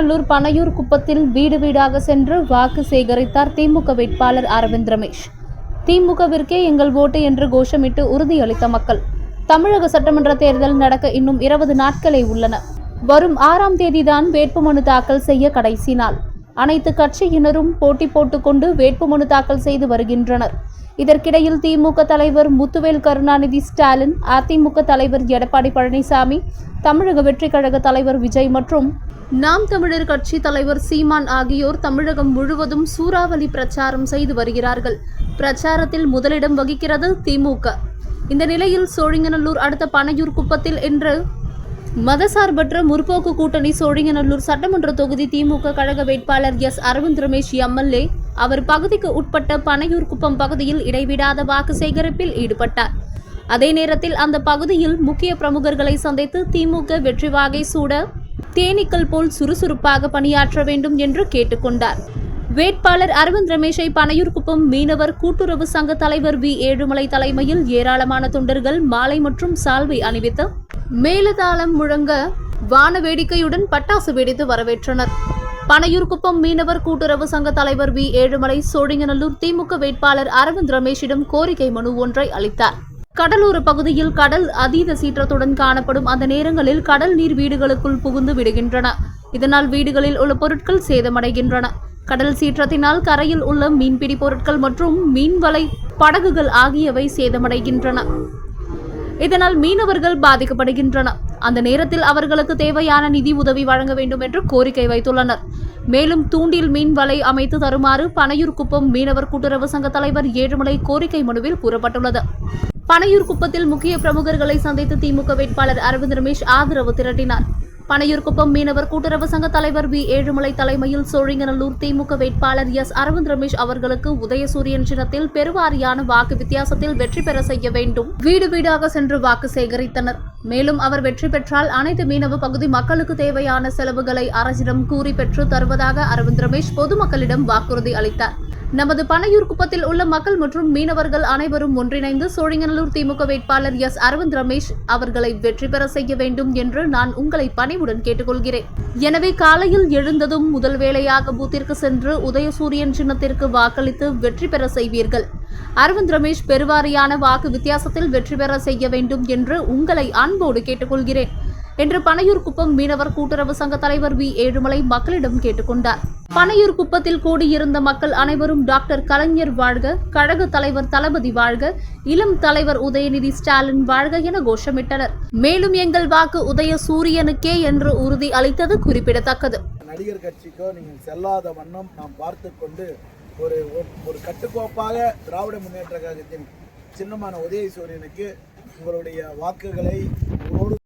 சோழிங்கநல்லூர் பனையூர் குப்பத்தில் வீடு வீடாக சென்று வாக்கு சேகரித்தார் திமுக வேட்பாளர் அரவிந்த் ரமேஷ். திமுகவிற்கே எங்கள் ஓட்டு என்று கோஷமிட்டு உறுதியளித்த மக்கள். தமிழக சட்டமன்ற தேர்தல் நடக்க இன்னும் 20 நாட்களே உள்ளன. வரும் 6ஆம் தேதிதான் வேட்புமனு தாக்கல் செய்ய கடைசி நாள். அனைத்து கட்சியினரும் போட்டி போட்டுக்கொண்டு வேட்புமனு தாக்கல் செய்து வருகின்றனர். இதற்கிடையில் திமுக தலைவர் முத்துவேல் கருணாநிதி ஸ்டாலின், அதிமுக தலைவர் எடப்பாடி பழனிசாமி, தமிழக வெற்றிக் கழக தலைவர் விஜய் மற்றும் நாம் தமிழர் கட்சி தலைவர் சீமான் ஆகியோர் தமிழகம் முழுவதும் சூறாவளி பிரச்சாரம் செய்து வருகிறார்கள். பிரச்சாரத்தில் முதலிடம் வகிக்கிறது திமுக. இந்த நிலையில் சோழிங்கநல்லூர் அடுத்த பனையூர் குப்பத்தில் இன்று மதசார்பற்ற முற்போக்கு கூட்டணி சோழிங்கநல்லூர் சட்டமன்ற தொகுதி திமுக கழக வேட்பாளர் அரவிந்த் ரமேஷ் எம்எல்ஏ அவர் பகுதிக்கு உட்பட்ட பனையூர் குப்பம் பகுதியில் இடைவிடாத வாக்கு சேகரிப்பில் ஈடுபட்டார். அதே நேரத்தில் அந்த பகுதியில் முக்கிய பிரமுகர்களை சந்தித்து திமுக வெற்றி வாகை சூட தேனீக்கள் போல் சுறுசுறுப்பாக பணியாற்ற வேண்டும் என்று கேட்டுக்கொண்டார். வேட்பாளர் அரவிந்த் ரமேஷை பனையூர் குப்பம் மீனவர் கூட்டுறவு சங்க தலைவர் ஏழுமலை தலைமையில் ஏராளமான தொண்டர்கள் மாலை மற்றும் சால்வை அணிவித்து மேலதாளம் முழங்க வான வேடிக்கையுடன் பட்டாசு வெடித்து வரவேற்றனர். பனையூர் குப்பம் மீனவர் கூட்டுறவு சங்க தலைவர் ஏழுமலை சோழிங்கநல்லூர் திமுக வேட்பாளர் அரவிந்த் ரமேஷிடம் கோரிக்கை மனு ஒன்றை அளித்தார். கடலோர பகுதியில் கடல் அதீத சீற்றத்துடன் காணப்படும். அந்த நேரங்களில் கடல் நீர் வீடுகளுக்குள் புகுந்து விடுகின்றன. இதனால் வீடுகளில் உள்ள பொருட்கள் சேதமடைகின்றன. கடல் சீற்றத்தினால் கரையில் உள்ள மீன்பிடி பொருட்கள் மற்றும் மீன்வலை படகுகள் ஆகியவை சேதமடைகின்றன. இதனால் மீனவர்கள் பாதிக்கப்படுகின்றனர். அந்த நேரத்தில் அவர்களுக்கு தேவையான நிதி உதவி வழங்க வேண்டும் என்று கோரிக்கை வைத்துள்ளனர். மேலும் தூண்டில் மீன் வலை அமைத்து தருமாறு பனையூர் குப்பம் மீனவர் கூட்டுறவு சங்க தலைவர் ஏழுமலை கோரிக்கை மனுவில் கூறப்பட்டுள்ளது. பனையூர் குப்பத்தில் முக்கிய பிரமுகர்களை சந்தித்து திமுக வேட்பாளர் அரவிந்த் ரமேஷ் ஆதரவு திரட்டினார். பனையூர் குப்பம் மீனவர் கூட்டுறவு சங்க தலைவர் ஏழுமலை தலைமையில் சோழிங்கநல்லூர் திமுக வேட்பாளர் அரவிந்த் ரமேஷ் அவர்களுக்கு உதயசூரியன் சின்னத்தில் பெருவாரியான வாக்கு வித்தியாசத்தில் வெற்றி பெற செய்ய வேண்டும் வீடு வீடாக சென்று வாக்கு சேகரித்தனர். மேலும் அவர் வெற்றி பெற்றால் அனைத்து மீனவ பகுதி மக்களுக்கு தேவையான செலவுகளை அரசிடம் கூறி பெற்று தருவதாக அரவிந்த் ரமேஷ் பொதுமக்களிடம் வாக்குறுதி அளித்தார். நமது பனையூர் குப்பத்தில் உள்ள மக்கள் மற்றும் மீனவர்கள் அனைவரும் ஒன்றிணைந்து சோழிங்கநல்லூர் திமுக வேட்பாளர் அரவிந்த் ரமேஷ் அவர்களை வெற்றி பெற செய்ய வேண்டும் என்று நான் உங்களை பணிவுடன் கேட்டுக்கொள்கிறேன். எனவே காலையில் எழுந்ததும் முதல் வேளையாக பூத்திற்கு சென்று உதயசூரியன் சின்னத்திற்கு வாக்களித்து வெற்றி பெற செய்வீர்கள். அரவிந்த் ரமேஷ் பெருவாரியான வாக்கு வித்தியாசத்தில் வெற்றி பெற செய்ய வேண்டும் என்று உங்களை அன்போடு கேட்டுக்கொள்கிறேன் என்று பனையூர் குப்பம் மீனவர் கூட்டுறவு சங்க தலைவர் ஏழுமலை மக்களிடம் கேட்டுக்கொண்டார். பனையூர் குப்பத்தில் கூடியிருந்த மக்கள் அனைவரும் டாக்டர் கலைஞர் வாழ்க, கழக தலைவர் தளபதி வாழ்க, இளம் தலைவர் உதயநிதி ஸ்டாலின் வாழ்க என கோஷமிட்டனர். மேலும் எங்கள் வாக்கு உதய சூரியனுக்கே என்று உறுதி அளித்தது குறிப்பிடத்தக்கது. நடிகர் கட்சிக்கோ நீங்கள் செல்லாத வண்ணம் நாம் பார்த்து கொண்டு ஒரு கட்டுக்கோப்பாக திராவிட முன்னேற்ற கழகத்தின் சின்னமான உதய சூரியனுக்கு உங்களுடைய வாக்குகளை